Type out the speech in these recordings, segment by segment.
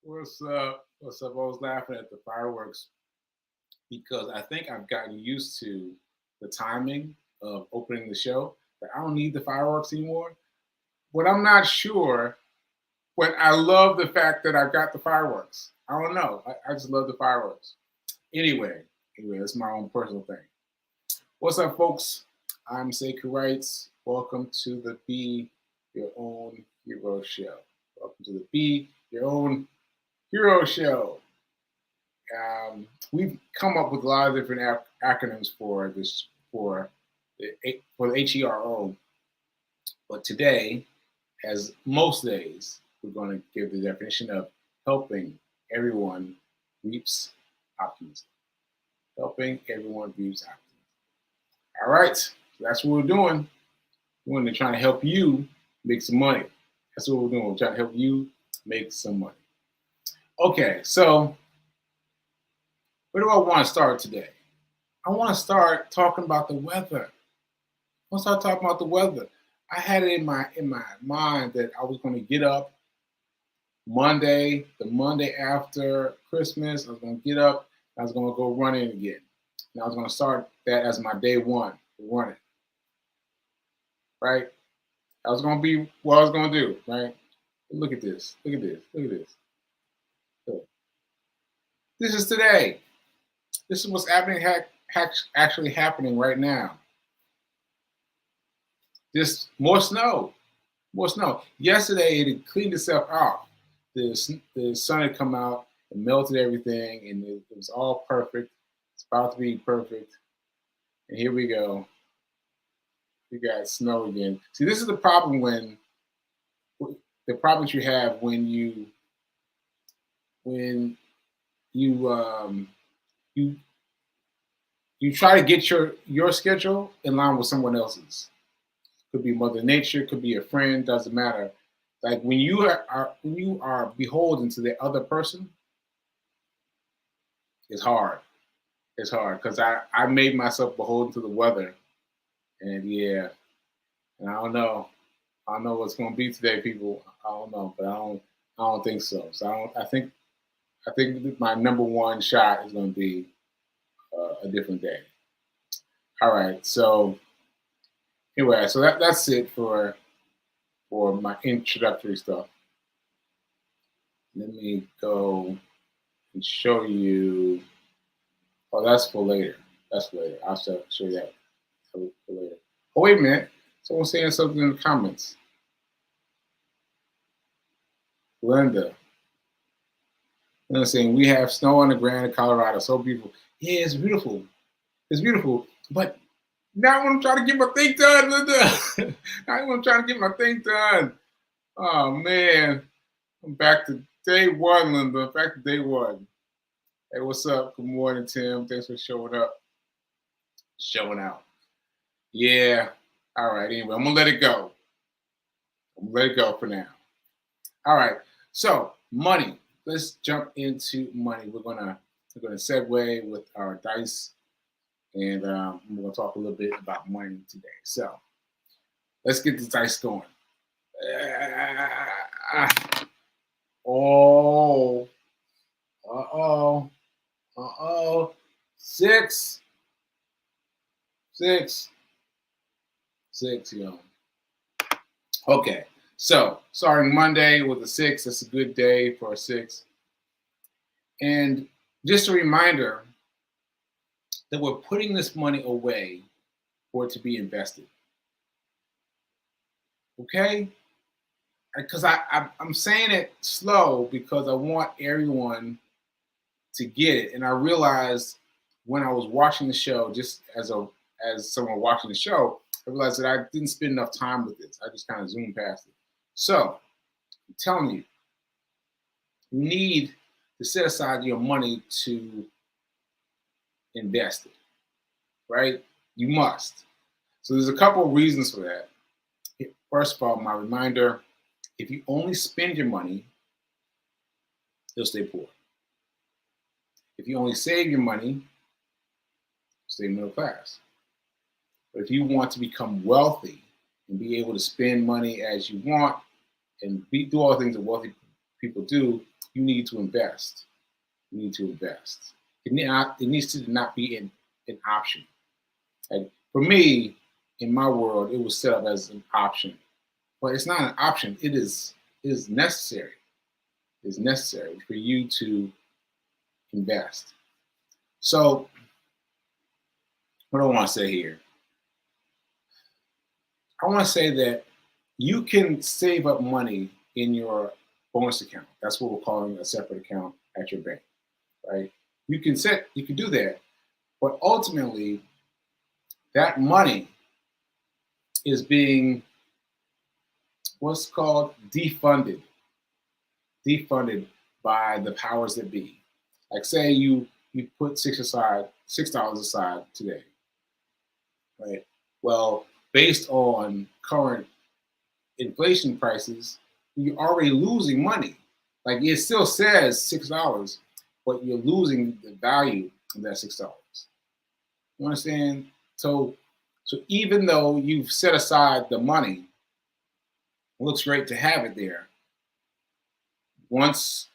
What's up? What's up? I was laughing at the fireworks because I think I've gotten used to the timing of opening the show. That I don't need the fireworks anymore. But I'm not sure. But I love the fact that I've got the fireworks. I don't know. I just love the fireworks. Anyway, that's my own personal thing. What's up, folks? I'm Sacred Rights. Welcome to the Be Your Own Hero Show. Welcome to the Be Your Own Hero Show. We've come up with a lot of different acronyms for this for the HERO, but today, as most days, we're going to give the definition of helping everyone reaps optimism. Helping everyone reaps optimism. All right, so that's what we're doing. We're trying to help you make some money. That's what we're doing. We're trying to help you make some money. Okay, so where do I want to start today? I want to start talking about the weather. I want to start talking about the weather. I had it in my mind that I was going to get up Monday, the Monday after Christmas. I was going to get up. I was going to go running again. And I was going to start that as my day one, running. Right? That was going to be what I was going to do. Right? Look at this. Look at this. Look at this. Look. This is today. This is what's actually happening right now. Just more snow. More snow. Yesterday, it had cleaned itself off. The sun had come out and melted everything, and it was all perfect. It's about to be perfect. And here we go. We got snow again. See, this is the problem the problems you have when you try to get your schedule in line with someone else's. Could be Mother Nature, could be a friend, doesn't matter. Like when you are beholden to the other person, it's hard. It's hard because I made myself beholden to the weather, and yeah, and I don't know. I don't know what's going to be today, people. I don't know, but I don't think so. So I think my number one shot is going to be a different day. All right, so anyway, so that's it for my introductory stuff. Let me go and show you. Oh, that's for later. That's for later. I'll show you that for later. Oh, wait a minute. Someone's saying something in the comments. Linda saying, we have snow on the ground in Colorado. So beautiful. Yeah, it's beautiful. It's beautiful. But now I'm trying to get my thing done, Linda. Now I'm trying to get my thing done. Oh, man. I'm back to day one, Linda. Back to day one. Hey, what's up? Good morning, Tim. Thanks for showing up. Showing out. Yeah. All right. Anyway, I'm going to let it go. I'm going to let it go for now. All right. So, money. Let's jump into money. We're gonna segue with our dice, and we're gonna talk a little bit about money today. So let's get the dice going. Oh, six, yo. Okay. So, starting Monday with a 6, that's a good day for a 6. And just a reminder that we're putting this money away for it to be invested. Okay? Because I'm saying it slow because I want everyone to get it. And I realized when I was watching the show, just as someone watching the show, I realized that I didn't spend enough time with this. I just kind of zoomed past it. So, I'm telling you, you need to set aside your money to invest it, right? You must. So there's a couple of reasons for that. First of all, my reminder, if you only spend your money, you'll stay poor. If you only save your money, you'll stay middle class. But if you want to become wealthy and be able to spend money as you want and do all the things that wealthy people do, you need to invest. You need to invest. It needs to not be an option. Like for me, in my world, it was set up as an option, but it's not an option. It is necessary. It's necessary for you to invest. So, what do I want to say here? I want to say that you can save up money in your bonus account. That's what we're calling a separate account at your bank, right? You can do that, but ultimately, that money is being what's called defunded by the powers that be. Like say you put $6 aside today, right? Well, based on current inflation prices, you're already losing money. Like it still says $6, but you're losing the value of that $6. You understand? So even though you've set aside the money, it looks great to have it there. Once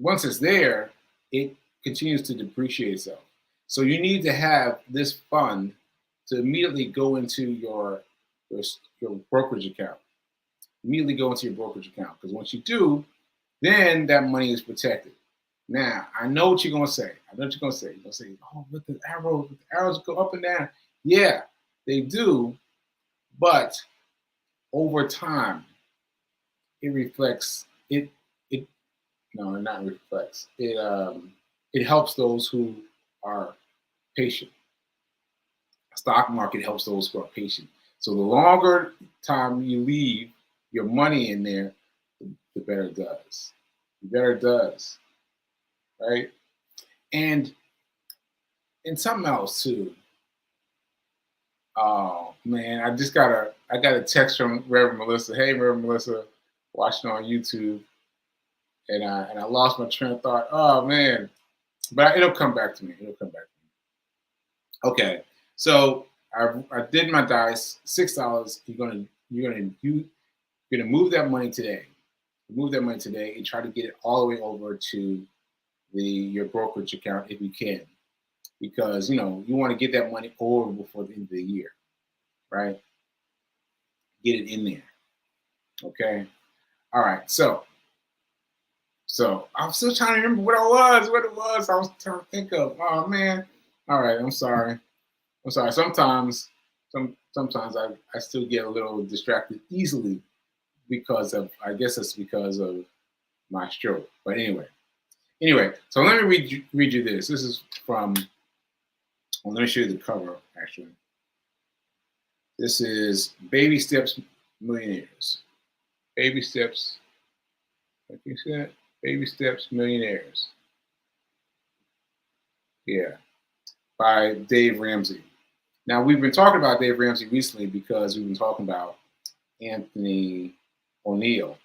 it's there, it continues to depreciate itself. So you need to have this fund to immediately go into your brokerage account. Immediately go into your brokerage account because once you do, then that money is protected. Now I know what you're gonna say. I know what you're gonna say. You're gonna say, "Oh, let the arrows go up and down." Yeah, they do, but over time, it reflects it. It no, not reflects. It helps those who are patient. Stock market helps those who are patient. So the longer time you leave your money in there, the better it does. The better it does, right? And something else too. Oh man, I got a text from Reverend Melissa. Hey, Reverend Melissa, watching on YouTube, and I lost my train of thought. Oh man, but it'll come back to me. It'll come back to me. Okay, so I did my dice. $6. You're gonna move that money today. Move that money today and try to get it all the way over to your brokerage account if you can, because you want to get that money over before the end of the year, right? Get it in there. Okay. All right. So I'm still trying to remember what it was. I was trying to think of. Oh man. All right. I'm sorry. Sometimes I still get a little distracted easily because of, I guess it's because of my stroke. But anyway. So let me read you this. This is from. Well, let me show you the cover actually. This is Baby Steps Millionaires. Baby Steps. Like you said, Baby Steps Millionaires. Yeah, by Dave Ramsey. Now we've been talking about Dave Ramsey recently because we've been talking about Anthony O'Neill.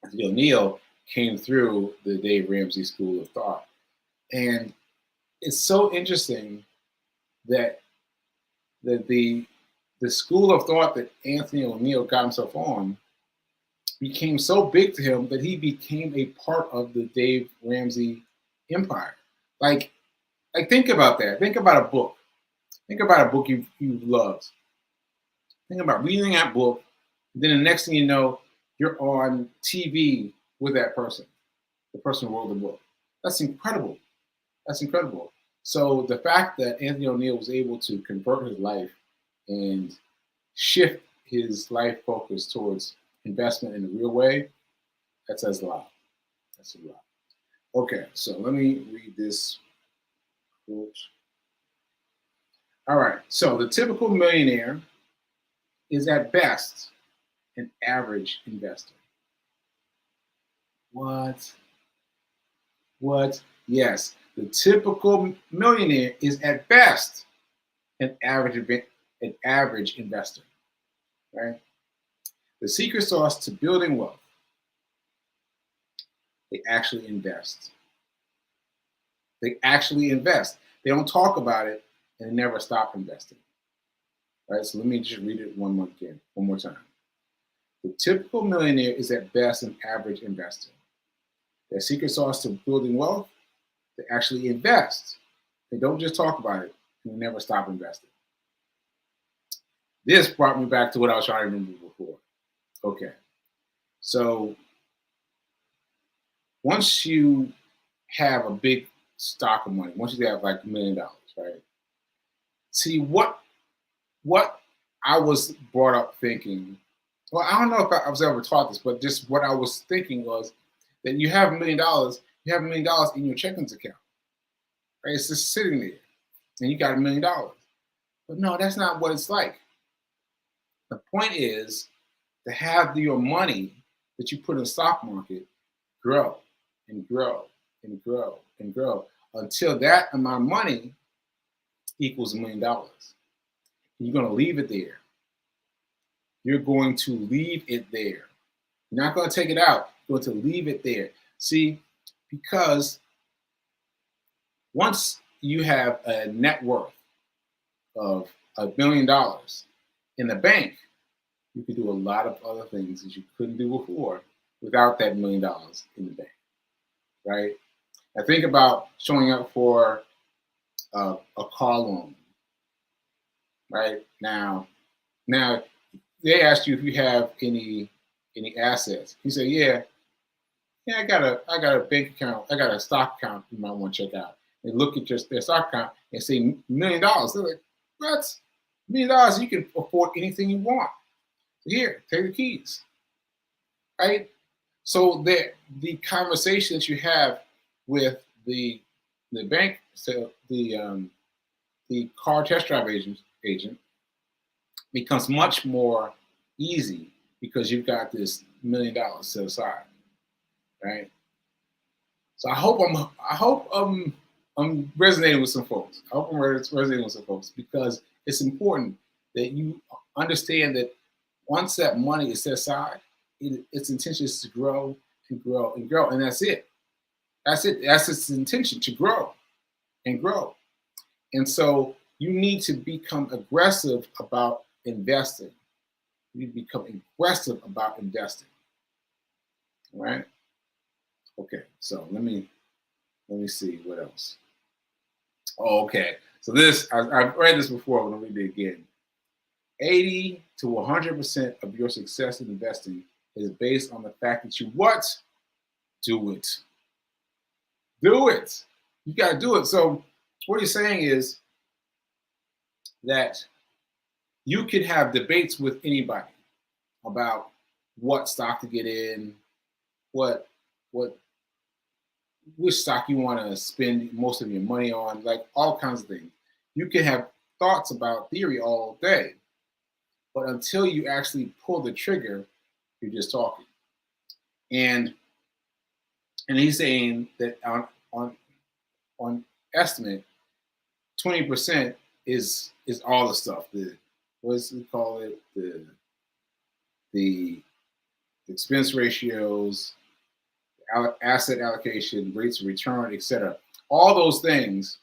Anthony O'Neill came through the Dave Ramsey School of Thought, and it's so interesting that the school of thought that Anthony O'Neill got himself on became so big to him that he became a part of the Dave Ramsey empire. Like think about that. Think about a book. Think about a book you've loved. Think about reading that book, and then the next thing you know, you're on TV with that person, the person who wrote the book. That's incredible. That's incredible. So the fact that Anthony O'Neill was able to convert his life and shift his life focus towards investment in a real way, that says a lot. That's a lot. Okay, so let me read this quote. All right, so the typical millionaire is at best an average investor. What? Yes, the typical millionaire is at best an average investor, right? The secret sauce to building wealth: they actually invest. They actually invest. They don't talk about it and they never stop investing. Right? So let me just read it one more time. The typical millionaire is at best an average investor. Their secret sauce to building wealth, to actually invest. They don't just talk about it and never stop investing. This brought me back to what I was trying to remember before. Okay. So once you have a big stock of money, once you have like $1 million, right? See what I was brought up thinking. Well, I don't know if I was ever taught this, but just what I was thinking was that you have $1 million, you have $1 million in your checking account, right? It's just sitting there, and you got $1 million. But no, that's not what it's like. The point is to have your money that you put in the stock market grow and grow and grow and grow until that amount of money equals $1 million. You're going to leave it there. You're going to leave it there. You're not going to take it out. You're going to leave it there. See, because once you have a net worth of $1 million in the bank, you can do a lot of other things that you couldn't do before without that $1 million in the bank, right? Now think about showing up for a car loan, right? Now they ask you if you have any assets. You say, yeah, I got a bank account, I got a stock account you might want to check out. They look at their stock account and say $1 million. They're like, what? $1 million, you can afford anything you want. Here, take the keys, right? So the conversation that you have with the bank, so the car test drive agent becomes much more easy because you've got this $1 million set aside, right? So I hope I'm resonating with some folks. I hope I'm resonating with some folks because it's important that you understand that once that money is set aside, its intention is to grow and grow and grow, and that's it. That's it. That's its intention, to grow and grow. And so you need to become aggressive about investing. You need to become aggressive about investing. All right? Okay, so let me see what else. Oh, okay. So this, I've read this before, but let me read it again. 80 to 100% of your success in investing is based on the fact that you what? Do it. Do it. You got to do it. So what he's saying is that you could have debates with anybody about what stock to get in, which stock you want to spend most of your money on, like all kinds of things. You can have thoughts about theory all day, but until you actually pull the trigger, you're just talking. And he's saying that on estimate, 20% is all the stuff. What's we call it? The expense ratios, asset allocation, rates of return, etc. All those things,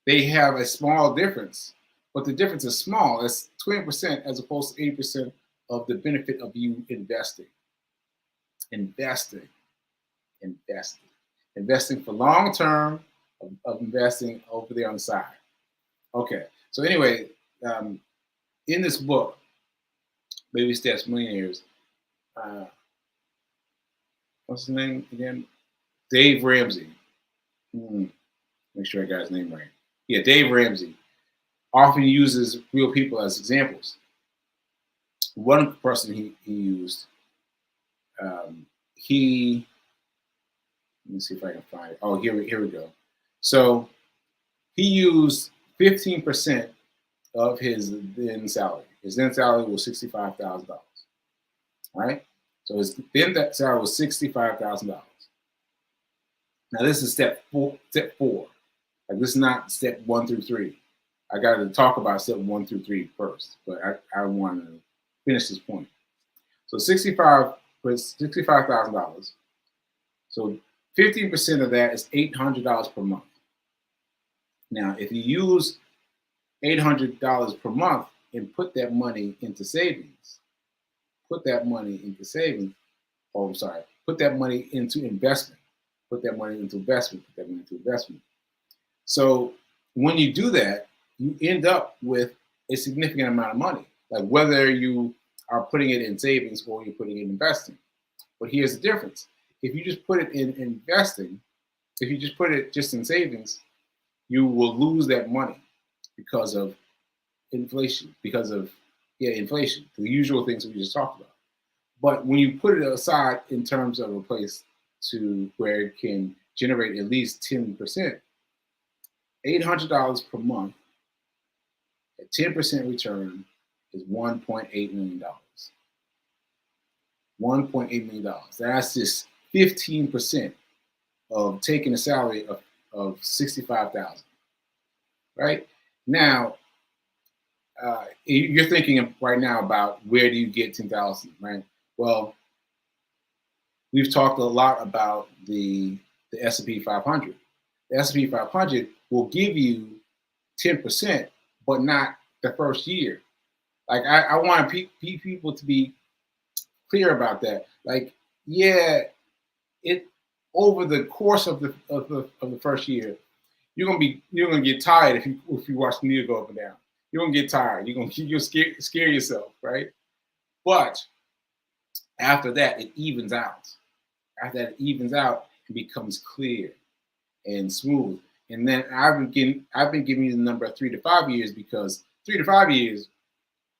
they have a small difference, but the difference is small. It's 20% as opposed to 80% of the benefit of you investing. Investing for long term, of investing over there on the side. Okay, so anyway, in this book, Baby Steps Millionaires, what's his name again? Dave Ramsey. Make sure I got his name right. Yeah, Dave Ramsey often uses real people as examples. One person he used, let me see if I can find it. Oh, here we go. So he used 15% of his then salary. His then salary was $65,000. Right? So his then that salary was $65,000. Now this is step four. Like this is not step 1 through 3. I got to talk about step 1 through 3 first, but I want to finish this point. So $65,000. So 15% of that is $800 per month. Now, if you use $800 per month and put that money into savings, put that money into investment, put that money into investment, put that money into investment. So when you do that, you end up with a significant amount of money, like whether you are putting it in savings or you're putting it in investing. But here's the difference. If you just put it in investing, if you just put it just in savings, you will lose that money because of inflation, inflation, the usual things we just talked about. But when you put it aside in terms of a place to where it can generate at least 10%, $800 per month at 10% return is $1.8 million. $1.8 million. That's just 15% of taking a salary of $65,000. Right? Now, you're thinking right now about where do you get 10,000, right? Well, we've talked a lot about the S&P 500. The S&P 500 will give you 10%, but not the first year. Like I want people to be clear about that. Like, yeah, it over the course of the first year, you're gonna get tired if you watch the needle go up and down. You're gonna get tired. You'll scare yourself, right? But after that, it evens out. After that, it evens out and becomes clear and smooth. And then I've been giving you the number of 3 to 5 years because 3 to 5 years,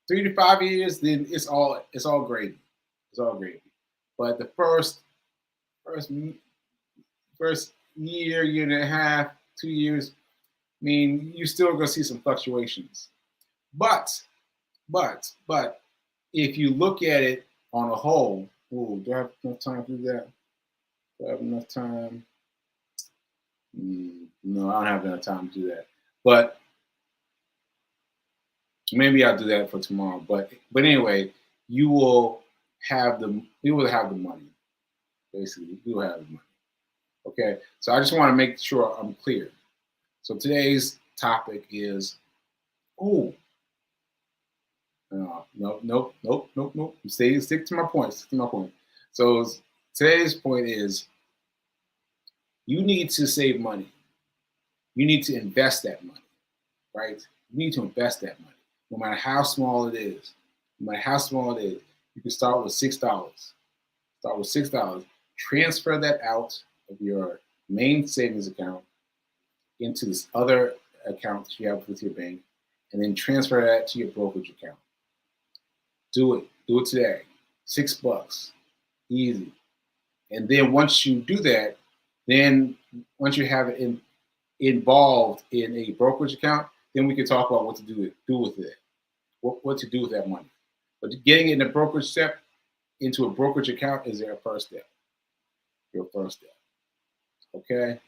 then it's all gravy. It's all gravy. But the first year and a half, 2 years, I mean, you're still gonna see some fluctuations. But if you look at it on a whole, do I have enough time to do that? Do I have enough time? No, I don't have enough time to do that. But maybe I'll do that for tomorrow. But anyway, you will have the money. Basically, you will have the money. Okay. So I just want to make sure I'm clear. So today's topic is, nope. Stick to my point. So today's point is, you need to save money. You need to invest that money, right? You need to invest that money, no matter how small it is. No matter how small it is, you can start with $6. Start with $6. Transfer that out of your main savings account into this other account that you have with your bank, and then transfer that to your brokerage account. Do it. Do it today. $6. Easy. And then once you do that, then once you have it involved in a brokerage account, then we can talk about what to do with it. What to do with that money. But getting it in a brokerage step into a brokerage account is your first step. Your first step. Okay?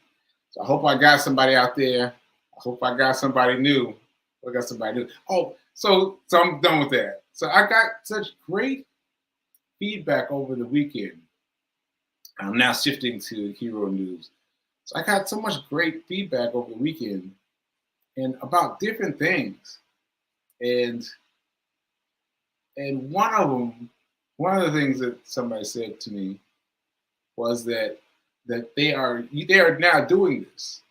So I hope I got somebody out there. I hope I got somebody new. Oh, so I'm done with that. So I got such great feedback over the weekend. I'm now shifting to Hero News. So I got so much great feedback over the weekend and about different things. And one of the things that somebody said to me was that they are now doing this.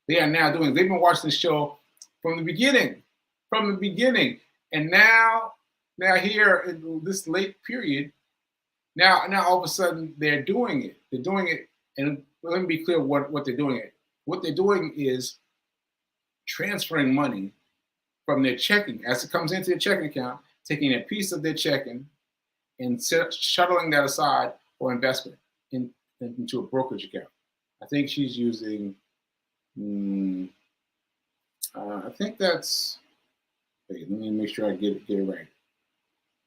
They've been watching the show from the beginning. And now here in this late period, now all of a sudden they're doing it. And let me be clear what they're doing. What they're doing is transferring money from their checking as it comes into their checking account, taking a piece of their checking and shuttling that aside for investment into a brokerage account. I think she's using, I think that's, wait, let me make sure I get it right.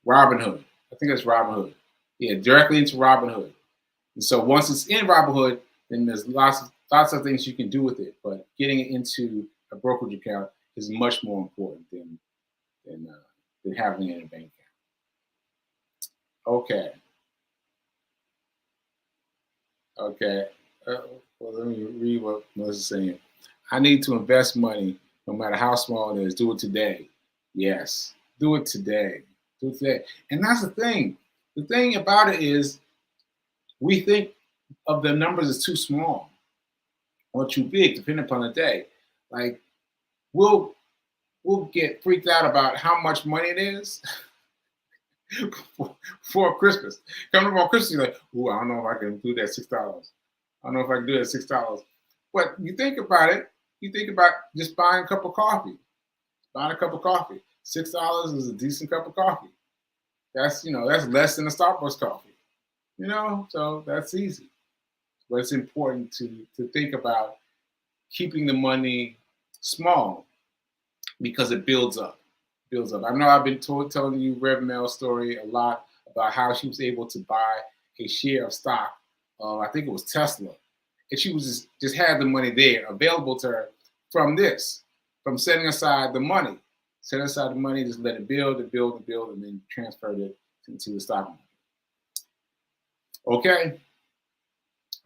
Robinhood. I think that's Robinhood. Yeah, directly into Robinhood. And so once it's in Robinhood, then there's lots of things you can do with it. But getting it into a brokerage account is much more important than having it in a bank account. Okay. Well, let me read what Melissa's saying. I need to invest money, no matter how small it is. Do it today. Yes, do it today. And that's the thing. The thing about it is, we think of the numbers as too small. or too big, depending upon the day. Like we'll we'll get freaked out about how much money it is for Christmas. Coming up on Christmas, you're like, "Ooh, I don't know if I can do that $6. I don't know if I can do that $6." But you think about it. You think about just buying a cup of coffee. Buying a cup of coffee. $6 is a decent cup of coffee. That's less than a Starbucks coffee. So that's easy. But it's important to think about keeping the money small because it builds up. Builds up. I know I've been telling you Rev Mel's story a lot about how she was able to buy a share of stock. I think it was Tesla, and she was just had the money there available to her from setting aside the money, just let it build and build and build, and then transferred it into the stock market. Okay.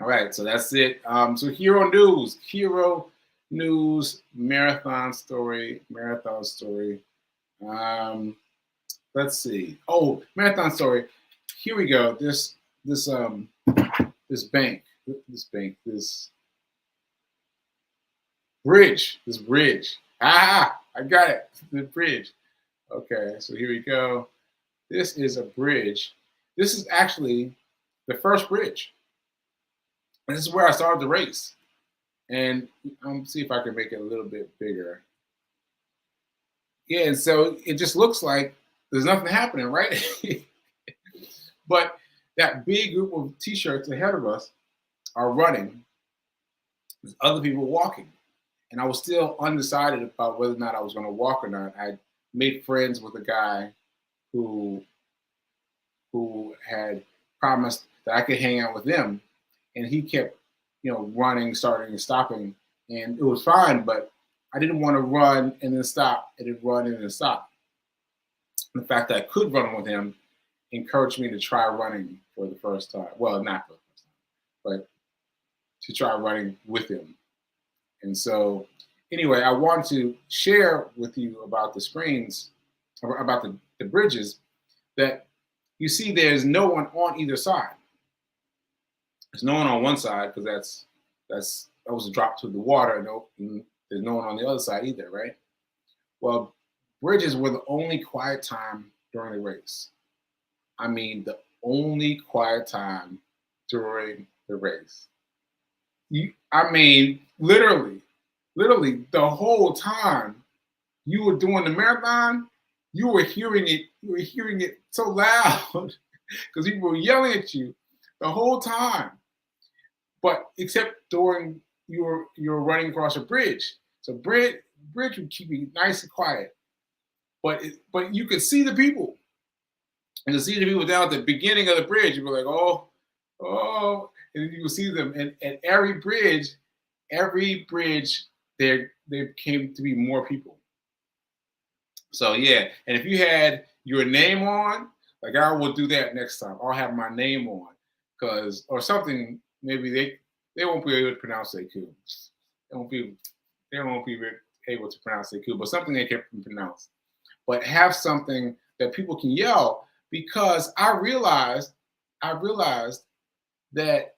All right, so that's it. So Hero News, marathon story. Let's see. Oh, marathon story. Here we go. This bank, this bridge. Ah, I got it. The bridge. Okay, so here we go. This is a bridge. This is actually the first bridge. And this is where I started the race. And see if I can make it a little bit bigger. Yeah, and so it just looks like there's nothing happening, right? But that big group of t-shirts ahead of us are running. There's other people walking. And I was still undecided about whether or not I was going to walk or not. I made friends with a guy who had promised that I could hang out with them. And he kept, running, starting and stopping. And it was fine, but I didn't want to run and then stop and then run and then stop. The fact that I could run with him encouraged me to try running for the first time. Well, not for the first time, but to try running with him. And so, anyway, I want to share with you about the screens, about the bridges, that you see there's no one on either side. There's no one on one side because that was a drop to the water. There's no one on the other side either, right? Well, bridges were the only quiet time during the race. I mean, the only quiet time during the race. Literally, the whole time you were doing the marathon, you were hearing it. You were hearing it so loud because people were yelling at you the whole time. But except during you're running across a bridge, so bridge would keep you nice and quiet. But you could see the people, and to see the people down at the beginning of the bridge, you were like, oh, and then you would see them. And at every bridge, there came to be more people. So yeah, and if you had your name on, like I will do that next time. I'll have my name on, or something. Maybe they won't be able to pronounce Sekou. They won't be able to pronounce Sekou, but something they can pronounce. But have something that people can yell, because I realized that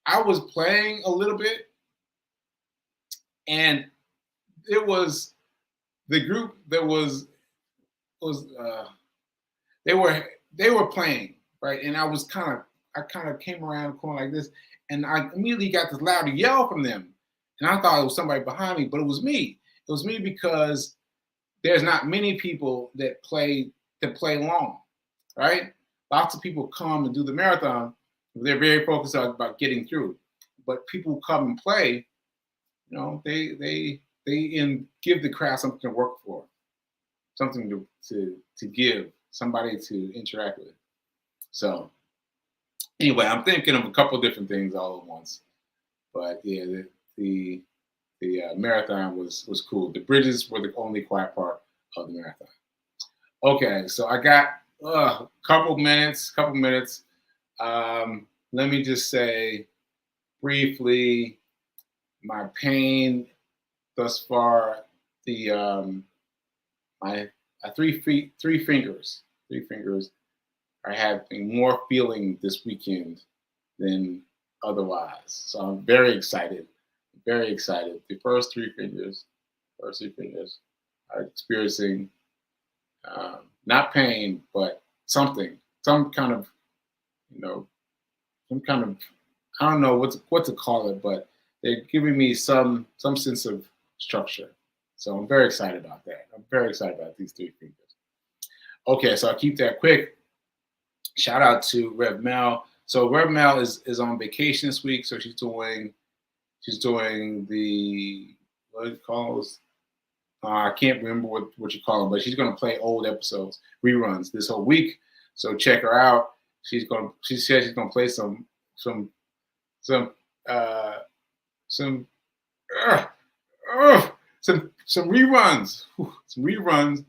I was playing a little bit, and it was the group that they were playing, right, and I kind of came around the corner like this, and I immediately got this loud yell from them, and I thought it was somebody behind me, but it was me. It was me because there's not many people that play long, right? Lots of people come and do the marathon. They're very focused about getting through, but people who come and play, they give the crowd something to work for, something to give, somebody to interact with. So anyway, I'm thinking of a couple of different things all at once, but yeah, the marathon was cool. The bridges were the only quiet part of the marathon. Okay, so I got a couple minutes. Let me just say briefly, my pain thus far. My three fingers are having more feeling this weekend than otherwise. So I'm very excited very excited. The first three fingers are experiencing not pain, but something, some kind of, you know, some kind of, I don't know what to call it, but they're giving me some sense of structure. So I'm very excited about that. I'm very excited about these three fingers. Okay, so I'll keep that quick. Shout out to Rev Mel. So Rev Mel is on vacation this week, so she's doing the what it calls. I can't remember what you call them, but she's going to play old episodes, reruns this whole week. So check her out. She said she's going to play some some uh, some uh, some reruns, some reruns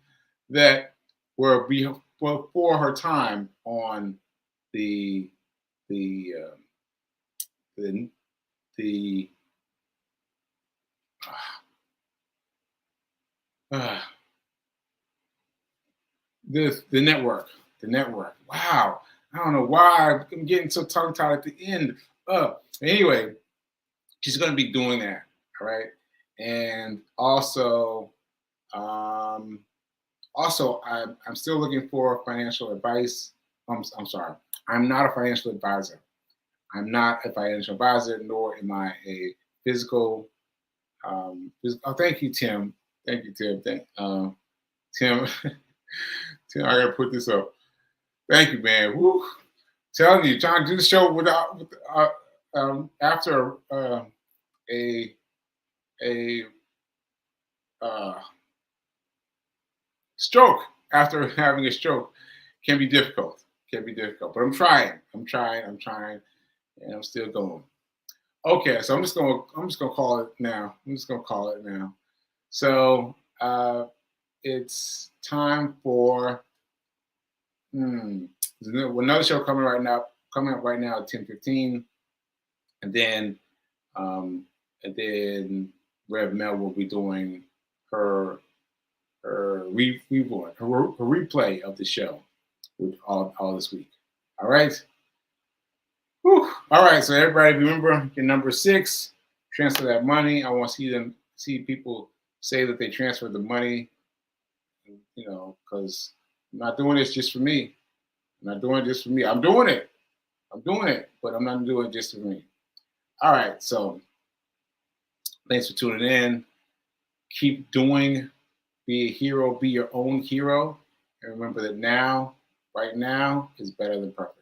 that were before her time on the the the the uh, the network. The network. Wow. I don't know why I'm getting so tongue tied at the end. Anyway, she's going to be doing that. All right. And also, I'm still looking for financial advice. I'm sorry. I'm not a financial advisor. I'm not a financial advisor, nor am I a physical. Thank you, Tim. Thank you, Tim. Tim. Tim, I gotta put this up. Thank you, man. Woo. Telling you, trying to do the show after a uh, stroke. After having a stroke, can be difficult. Can be difficult, but I'm trying, and I'm still going. Okay, so I'm just gonna call it now. So it's time for another show coming up right now at 10:15, and then Rev Mel will be doing her replay of the show with all this week. All right. Whew. All right. So everybody, remember your number 6. Transfer that money. I want to see people say that they transferred the money. You know, because I'm not doing this just for me. I'm not doing it just for me. I'm doing it, but I'm not doing it just for me. All right. So thanks for tuning in. Keep doing. Be a hero. Be your own hero. And remember that right now, is better than perfect.